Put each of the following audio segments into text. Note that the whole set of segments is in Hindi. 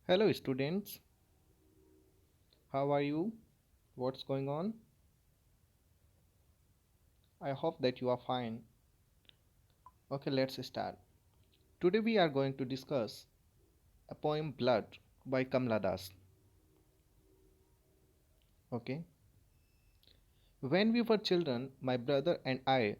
Hello, students. How are you? What's going on? I hope that you are fine. Okay, let's start. Today we are going to discuss a poem Blood by Kamla Das. Okay. When we were children, my brother and I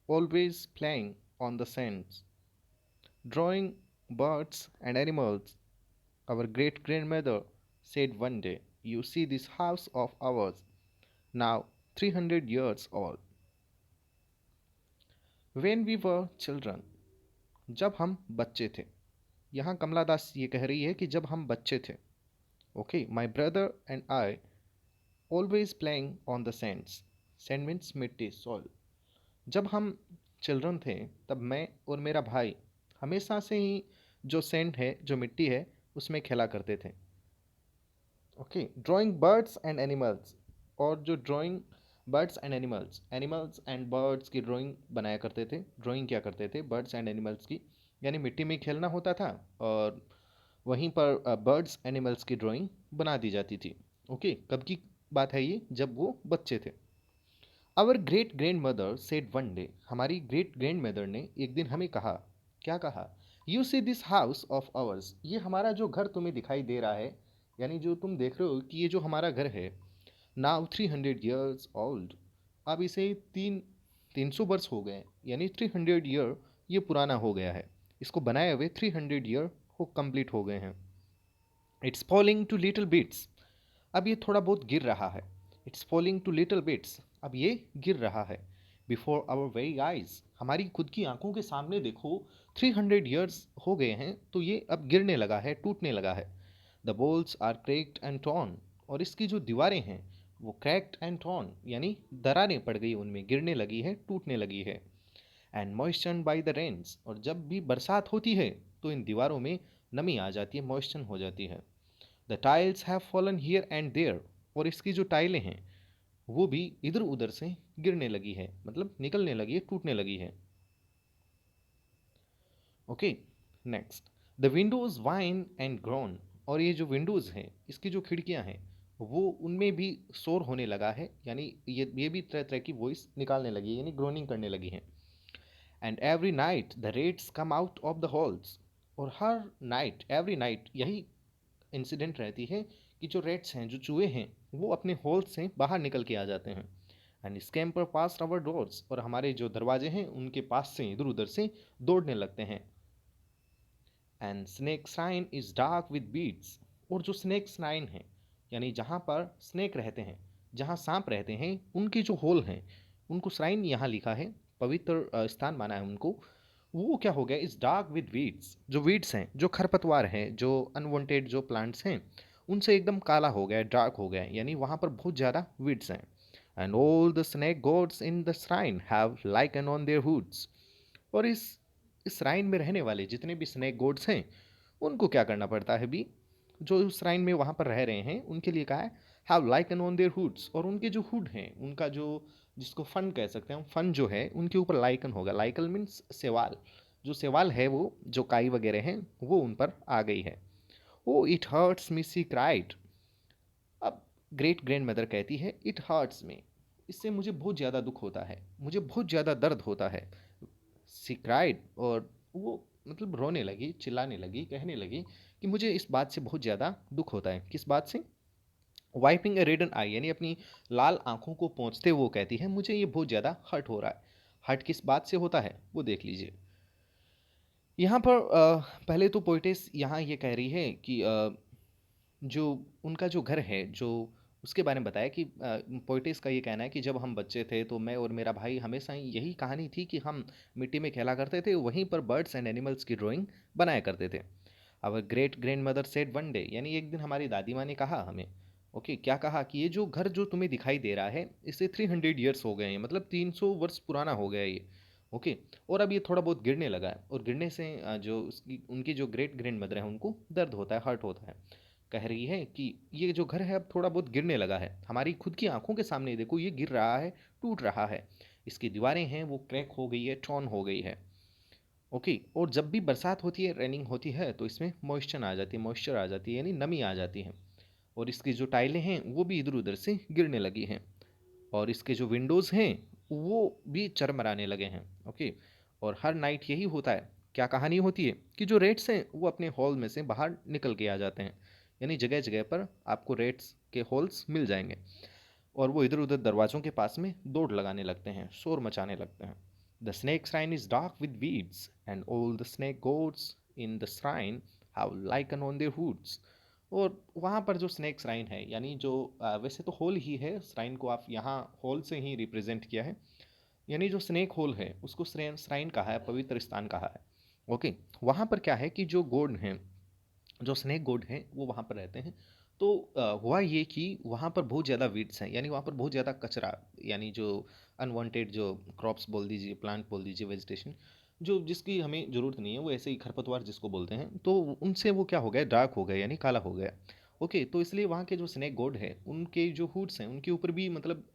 always playing on the sands, drawing birds and animals. Our great grandmother said one day, "You see this house of ours, now 300 years old." When we were children, जब हम बच्चे थे, यहाँ कमला दास ये कह रही है कि जब हम बच्चे थे, okay, my brother and I always playing on the Sands. Sand means मिट्टी, सॉइल। जब हम चिल्ड्रन थे तब मैं और मेरा भाई हमेशा से ही जो सैंड है, जो मिट्टी है, उसमें खेला करते थे। Okay, drawing birds and animals, और जो drawing birds and animals, animals and birds की ड्राइंग बनाया करते थे, ड्राइंग क्या करते थे बर्ड्स एंड एनिमल्स की, यानी मिट्टी में खेलना होता था और वहीं पर बर्ड्स एनिमल्स की ड्राइंग बना दी जाती थी। ओके, कब की बात है ये? जब वो बच्चे थे। Our great grand mother said one day, हमारी ग्रेट ग्रैंड मदर ने एक दिन हमें कहा, क्या कहा? You see this house of ours, ये हमारा जो घर तुम्हें दिखाई दे रहा है, यानी जो तुम देख रहे हो कि ये जो हमारा घर है, नाउ 300 ईयर्स ओल्ड, अब इसे 300 वर्ष हो गए, यानी 300 ईयर ये पुराना हो गया है। इसको बनाए हुए 300 ईयर हो कंप्लीट हो गए हैं। It's falling to little bits, अब ये थोड़ा बहुत गिर रहा है। It's falling to little bits, अब ये गिर रहा है। बिफोर आवर वेरी आइज, हमारी खुद की आंखों के सामने देखो, 300 ईयर्स हो गए हैं तो ये अब गिरने लगा है, टूटने लगा है। The bowls are cracked and torn, और इसकी जो दीवारें हैं वो क्रैक्ड एंड टॉर्न, यानी दरारें पड़ गई, उनमें गिरने लगी है, टूटने लगी है। एंड मॉइस्चन बाई द रेन्स, और जब भी बरसात होती है तो इन दीवारों में नमी आ जाती है, मॉइस्चन हो जाती है। The tiles have fallen here and there, और इसकी जो टाइलें हैं वो भी इधर उधर से गिरने लगी है, मतलब निकलने लगी है, टूटने लगी है। Okay, next, the Windows wine and grown, और ये जो विंडोज हैं, इसकी जो खिड़कियां हैं, वो उनमें भी शोर होने लगा है, यानी ये भी तरह तरह की वॉइस निकालने लगी है, यानी ग्रोनिंग करने लगी है। And every night the Reds come out of the halls, और हर नाइट, एवरी नाइट यही इंसिडेंट रहती है कि जो रेट्स हैं, जो चूहे हैं, वो अपने होल से बाहर निकल के आ जाते हैं। And scamper past our doors, और हमारे जो दरवाजे हैं उनके पास से इधर उधर से दौड़ने लगते हैं। And snake shrine is dark with beads, और जो स्नेक श्राइन है, यानी जहाँ पर स्नेक रहते हैं, जहाँ सांप रहते हैं, उनके जो होल हैं, उनको श्राइन यहाँ लिखा है, पवित्र स्थान माना है उनको। वो क्या हो गया? इज डार्क विद वीड्स, जो वीड्स हैं, जो खरपतवार हैं, जो अनवांटेड जो प्लांट्स हैं, उनसे एकदम काला हो गया, डार्क हो गया, यानी वहाँ पर बहुत ज़्यादा वीड्स हैं। And all the snake gods in the shrine have lichen on their hoods, और इस श्राइन में रहने वाले जितने भी स्नेक गॉड्स हैं, उनको क्या करना पड़ता है भी, जो उस श्राइन में वहाँ पर रह रहे हैं उनके लिए कहा है have lichen on their hoods, और उनके जो हुड हैं, उनका जो, जिसको फन कह सकते हैं, फन जो है उनके ऊपर लाइकन होगा। लाइकन मीन्स सेवाल, जो सेवाल है, वो जो काई वगैरह हैं वो उन पर आ गई है। Oh it hurts me, she cried, अब ग्रेट ग्रैंड मदर कहती है इट हर्ट्स मी, इससे मुझे बहुत ज़्यादा दुख होता है, मुझे बहुत ज़्यादा दर्द होता है। सी क्राइड, और वो मतलब रोने लगी, चिल्लाने लगी, कहने लगी कि मुझे इस बात से बहुत ज़्यादा दुख होता है। किस बात से? वाइपिंग ए रेडन आई, यानी अपनी लाल आंखों को पोंछते वो कहती है मुझे ये बहुत ज़्यादा हर्ट हो रहा है। हर्ट किस बात से होता है वो देख लीजिए। यहाँ पर पहले तो पोइटेस यहाँ ये कह रही है कि जो उनका जो घर है, जो उसके बारे में बताया कि पोइटिस का ये कहना है कि जब हम बच्चे थे तो मैं और मेरा भाई हमेशा ही यही कहानी थी कि हम मिट्टी में खेला करते थे, वहीं पर बर्ड्स एंड एनिमल्स की ड्राइंग बनाया करते थे। अवर great grand mother said one day, यानी एक दिन हमारी दादी माँ ने कहा हमें, ओके, क्या कहा? कि ये जो घर जो तुम्हें दिखाई दे रहा है, इसे 300 ईयर्स हो गए हैं, मतलब 300 वर्ष पुराना हो गया है ये। ओके, और अब ये थोड़ा बहुत गिरने लगा है, और गिरने से जो उसकी उनकी जो ग्रेट ग्रैंड मदर है उनको दर्द होता है, हर्ट होता है। कह रही है कि ये जो घर है अब थोड़ा बहुत गिरने लगा है, हमारी खुद की आंखों के सामने देखो ये गिर रहा है, टूट रहा है। इसकी दीवारें हैं वो क्रैक हो गई है, टॉर्न हो गई है। ओके, और जब भी बरसात होती है, रेनिंग होती है, तो इसमें मॉइस्चर आ जाती है, यानी नमी आ जाती है, और इसकी जो टाइलें हैं वो भी इधर-उधर से गिरने लगी हैं, और इसके जो विंडोज़ हैं वो भी चरमराने लगे हैं। ओके, और हर नाइट यही होता है। क्या कहानी होती है कि जो रेट्स हैं वो अपने हॉल में से बाहर निकल के आ जाते हैं, यानी जगह-जगह पर आपको रेट्स के होल्स मिल जाएँगे, और वो इधर-उधर दरवाज़ों के पास में दौड़ लगाने लगते हैं, शोर मचाने लगते हैं। The snake shrine is dark with weeds and all the snake gods in the shrine have lichen on their hoods. और वहाँ पर जो स्नेक श्राइन है, यानी जो वैसे तो होल ही है, श्राइन को आप यहाँ होल से ही रिप्रेजेंट किया है, यानी जो स्नेक होल है उसको श्राइन कहा है, पवित्र स्थान कहा है। ओके, वहाँ पर क्या है कि जो गॉड हैं, जो स्नेक गोड हैं वो वहाँ पर रहते हैं। तो हुआ ये कि वहाँ पर बहुत ज़्यादा वीड्स हैं, यानी वहाँ पर बहुत ज़्यादा कचरा, यानी जो अनवांटेड जो क्रॉप्स बोल दीजिए, प्लांट बोल दीजिए, वेजिटेशन जो जिसकी हमें ज़रूरत नहीं है, वो ऐसे ही खरपतवार जिसको बोलते हैं, तो उनसे वो क्या हो गया, डार्क हो गया, यानी काला हो गया। ओके, तो इसलिए वहाँ के जो स्नेक गोड है उनके जो हुड्स हैं उनके ऊपर भी मतलब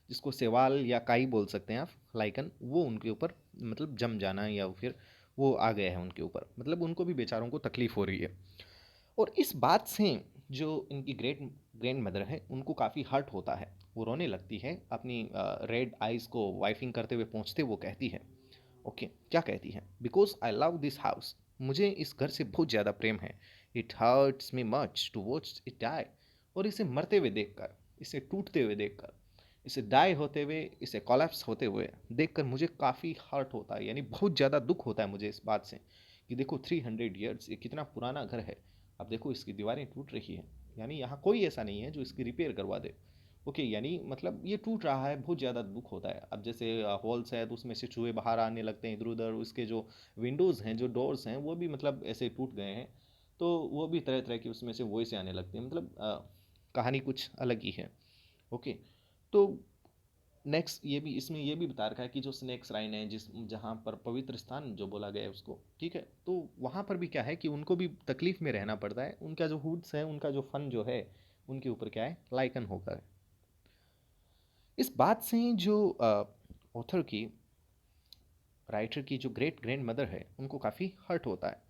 जिसको सेवाल या काई बोल सकते हैं आप, लाइकन, वो उनके ऊपर मतलब जम जाना, या फिर वो आ गया है उनके ऊपर, मतलब उनको भी बेचारों को तकलीफ हो रही है। और इस बात से जो इनकी ग्रैंड मदर है उनको काफ़ी हर्ट होता है। वो रोने लगती है, अपनी रेड आइज़ को वाइफिंग करते हुए पहुँचते वो कहती है, ओके, क्या कहती है, because I love this house, मुझे इस घर से बहुत ज़्यादा प्रेम है। It hurts me much to watch it die, और इसे मरते हुए देखकर, इसे टूटते हुए देखकर, इसे डाई होते हुए, इसे कोलैप्स होते हुए देखकर मुझे काफ़ी हर्ट होता है, यानी बहुत ज़्यादा दुख होता है मुझे इस बात से कि देखो 300 ईयर्स, ये कितना पुराना घर है, अब देखो इसकी दीवारें टूट रही हैं, यानी यहाँ कोई ऐसा नहीं है जो इसकी रिपेयर करवा दे। ओके, यानी मतलब ये टूट रहा है, बहुत ज़्यादा दुख होता है। अब जैसे हॉल्स है तो उसमें से चूहे बाहर आने लगते हैं इधर उधर, उसके जो विंडोज़ हैं, जो डोर्स हैं, वो भी मतलब ऐसे टूट गए हैं, तो वो भी तरह तरह की उसमें से वॉइस आने लगती है, मतलब कहानी कुछ अलग ही है। ओके, तो नेक्स्ट ये भी, इसमें ये भी बता रखा है कि जो स्नेक श्राइन है, जिस जहाँ पर पवित्र स्थान जो बोला गया है उसको, ठीक है, तो वहाँ पर भी क्या है कि उनको भी तकलीफ में रहना पड़ता है, उनका जो हुड्स है, उनका जो फन जो है, उनके ऊपर क्या है, लाइकन होकर। इस बात से जो ऑथर की, राइटर की जो ग्रेट ग्रैंड मदर है उनको काफ़ी हर्ट होता है,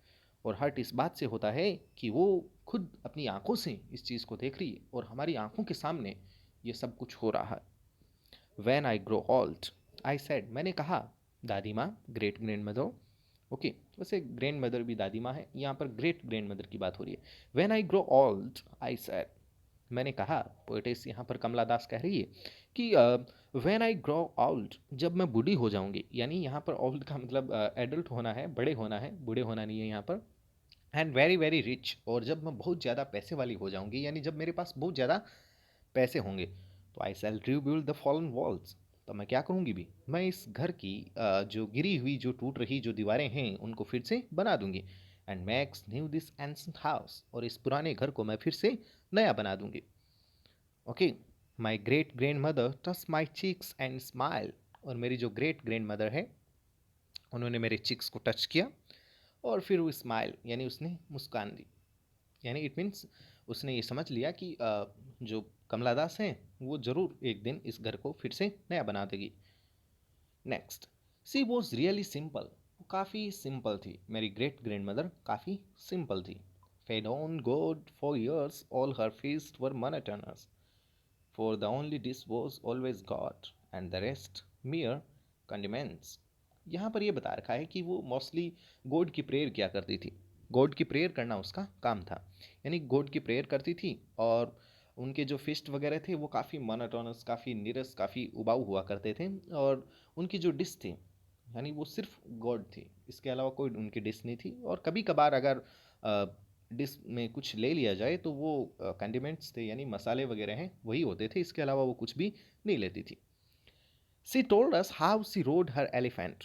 और हर्ट इस बात से होता है कि वो खुद अपनी आंखों से इस चीज़ को देख रही है, और हमारी आंखों के सामने ये सब कुछ हो रहा है। When I grow old, I said, मैंने कहा, दादी माँ, ग्रेट ग्रैंड मदर, ओके, वैसे ग्रैंड मदर भी दादी माँ है, यहाँ पर ग्रेट ग्रैंड मदर की बात हो रही है। When I grow old, I said, मैंने कहा, पोएटिस यहाँ पर कमला दास कह रही है कि व्हेन आई ग्रो ओल्ड, जब मैं बूढ़ी हो जाऊंगी, यानी यहाँ पर ओल्ड का मतलब एडल्ट होना है, बड़े होना है, बूढ़े होना नहीं है यहाँ पर। एंड वेरी वेरी रिच, और जब मैं बहुत ज़्यादा पैसे वाली हो जाऊंगी, यानी जब मेरे पास बहुत ज़्यादा पैसे होंगे, तो आई शैल रिबिल्ड द फॉलन वॉल्स, तो मैं क्या करूँगी भी, मैं इस घर की जो गिरी हुई, जो टूट रही जो दीवारें हैं उनको फिर से बना दूंगी। And max new this ancient house, और इस पुराने घर को मैं फिर से नया बना दूंगी। Okay, my great grand mother touch my cheeks and smile, और मेरी जो ग्रेट ग्रैंड मदर है उन्होंने मेरे चिक्स को टच किया, और फिर वो स्माइल, यानी उसने मुस्कान दी, यानी इट मीन्स उसने ये समझ लिया कि जो कमला दास हैं वो ज़रूर एक दिन इस घर को फिर से नया बना देगी। Next, she was really simple, काफ़ी सिंपल थी, मेरी ग्रेट ग्रैंड मदर काफ़ी सिंपल थी। Fed on God for years all her feasts were monotonous, for the only dish was always God and the rest mere condiments। यहाँ पर ये बता रखा है कि वो मोस्टली गॉड की प्रेयर किया करती थी, गॉड की प्रेयर करना उसका काम था, यानी गॉड की प्रेयर करती थी, और उनके जो फिस्ट वगैरह थे वो काफ़ी मोनोटोनस, काफ़ी नीरस, काफ़ी उबाऊ हुआ करते थे, और उनकी जो डिश थी, यानी वो सिर्फ गॉड थी, इसके अलावा कोई उनकी डिश नहीं थी, और कभी कभार अगर डिश में कुछ ले लिया जाए तो वो कंडिमेंट्स थे, यानी मसाले वगैरह हैं वही होते थे, इसके अलावा वो कुछ भी नहीं लेती थी। She told us how she rode her elephant,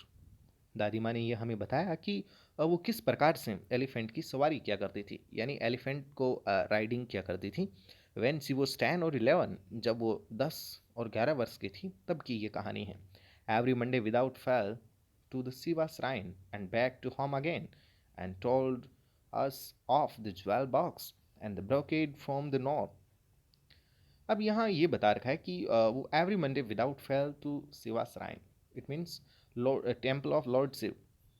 दादी माँ ने ये हमें बताया कि वो किस प्रकार से एलिफेंट की सवारी किया करती थी, यानी एलिफेंट को राइडिंग किया करती थी। व्हेन शी वॉज 10 और 11, जब वो 10 और 11 वर्ष की थी तब की ये कहानी है। Every Monday without fail to the Shiva shrine and back to home again, and told us of the jewel box and the brocade from the north। अब यहाँ ये बता रखा है कि वो every Monday without fail to Shiva shrine, it means temple of lord Shiva,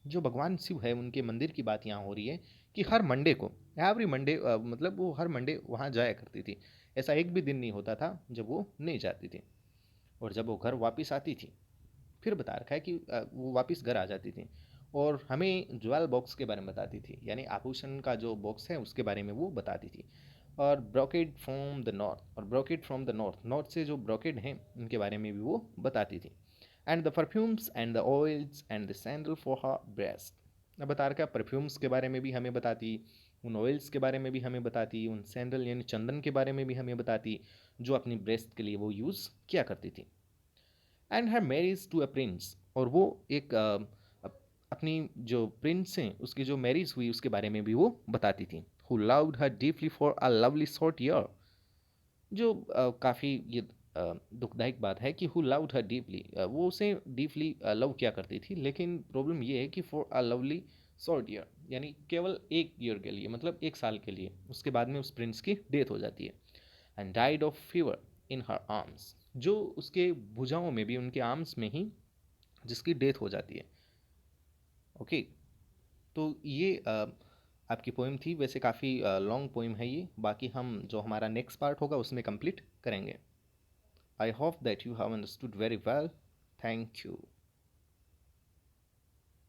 जो भगवान शिव है उनके मंदिर की बात यहाँ हो रही है कि हर मंडे को, एवरी मंडे, मतलब वो हर मंडे वहाँ जाया करती थी। ऐसा एक भी दिन नहीं होता था जब वो नहीं जाती थी। और जब वो घर वापस आती थी, फिर बता रखा है कि वो वापस घर आ जाती थी और हमें ज्वेल बॉक्स के बारे में बताती थी, यानी आभूषण का जो बॉक्स है उसके बारे में वो बताती थी। और ब्रोकेड फ्रॉम द नॉर्थ, और brocade from the north, north से जो ब्रोकेड हैं उनके बारे में भी वो बताती थी। And the perfumes and the oils and the sandal for her breast. अब बता रखा, परफ्यूम्स के बारे में भी हमें बताती, उन ऑयल्स के बारे में भी हमें बताती, उन सैंडल यानी चंदन के बारे में भी हमें बताती, जो अपनी ब्रेस्ट के लिए वो यूज़ किया करती थी। And her marriage to a prince, और वो एक अपनी जो प्रिंस हैं उसकी जो मैरिज हुई उसके बारे में भी वो बताती थी। Who loved her deeply for a lovely short year, जो काफ़ी ये दुखदायक बात है कि हु लव्ड हर डीपली, वो उसे डीपली लव किया करती थी, लेकिन प्रॉब्लम ये है कि for a lovely short year, यानी केवल एक ईयर के लिए, मतलब एक साल के लिए, उसके बाद में उस प्रिंस की डेथ हो जाती है। And died of fever in her arms, जो उसके भुजाओं में भी, उनके आर्म्स में ही जिसकी डेथ हो जाती है। ओके, तो ये आपकी पोइम थी। वैसे काफ़ी लॉन्ग पोइम है ये, बाकी हम जो हमारा नेक्स्ट पार्ट होगा उसमें कंप्लीट करेंगे। I hope that you have understood very well. Thank you.